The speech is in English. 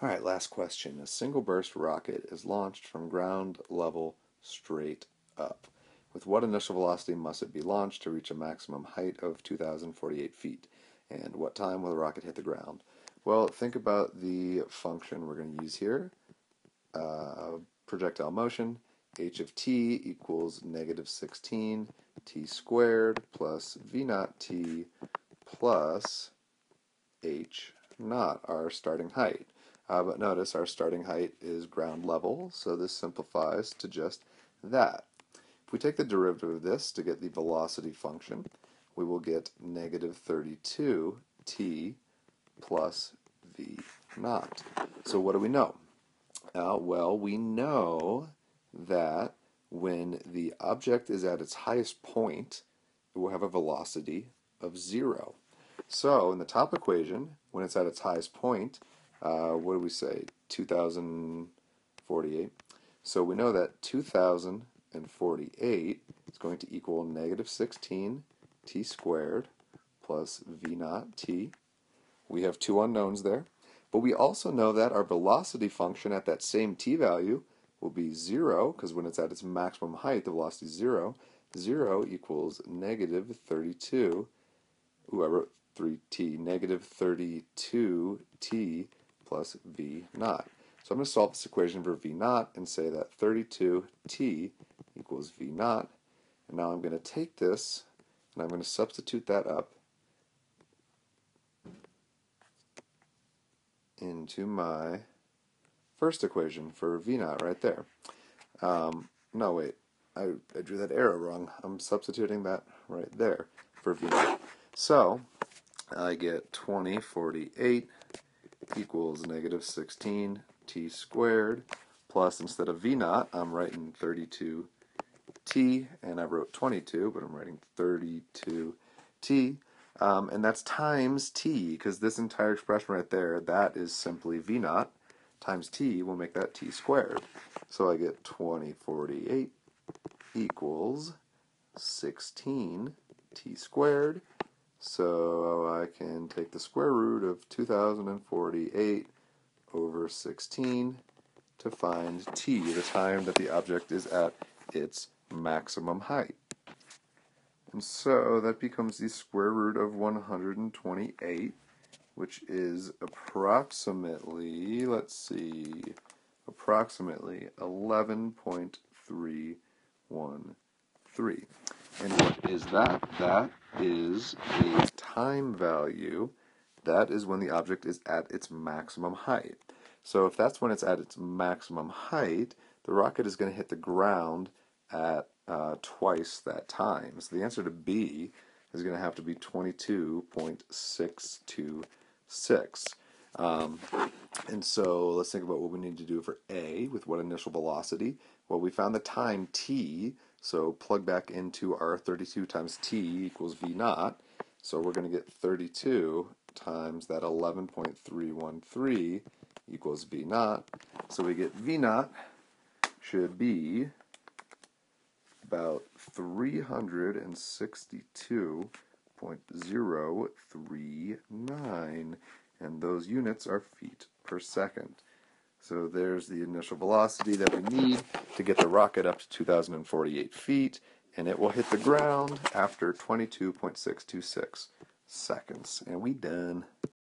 All right, last question. A single burst rocket is launched from ground level straight up. With what initial velocity must it be launched to reach a maximum height of 2,048 feet? And what time will the rocket hit the ground? Well, think about the function we're going to use here. Projectile motion, h of t equals negative 16 t squared plus v naught t plus h naught, our starting height. But notice our starting height is ground level, so this simplifies to just that. If we take the derivative of this to get the velocity function, we will get negative 32t plus v naught. So what do we know? Well, we know that when the object is at its highest point, it will have a velocity of 0. So in the top equation, when it's at its highest point, what do we say? 2048. So we know that 2048 is going to equal negative 16 t squared plus v naught t. We have two unknowns there. But we also know that our velocity function at that same t value will be 0, because when it's at its maximum height, the velocity is 0. 0 equals negative 32. Ooh, I wrote 3t. Negative 32t plus v naught. So I'm going to solve this equation for v naught and say that 32t equals v naught. And now I'm going to take this and I'm going to substitute that up into my first equation for v naught right there. No, wait, I drew that arrow wrong. I'm substituting that right there for v naught. So I get 2048 equals negative 16 t squared plus, instead of v naught, I'm writing 32t, and I wrote 22, but I'm writing 32t. And that's times t, because this entire expression right there, that is simply v naught times t will make that t squared. So I get 2048 equals 16 t squared. So I can take the square root of 2048 over 16 to find t, the time that the object is at its maximum height. And so that becomes the square root of 128, which is approximately, let's see, approximately 11.313. And what is that? That is a time value. That is when the object is at its maximum height. So if that's when it's at its maximum height, the rocket is going to hit the ground at twice that time. So the answer to B is going to have to be 22.626. And so let's think about what we need to do for A with what initial velocity. Well, we found the time t, so plug back into our 32 times t equals v naught. So we're going to get 32 times that 11.313 equals v naught. So we get v naught should be about 362.039, and those units are feet per second. So there's the initial velocity that we need to get the rocket up to 2,048 feet, and it will hit the ground after 22.626 seconds. And we done.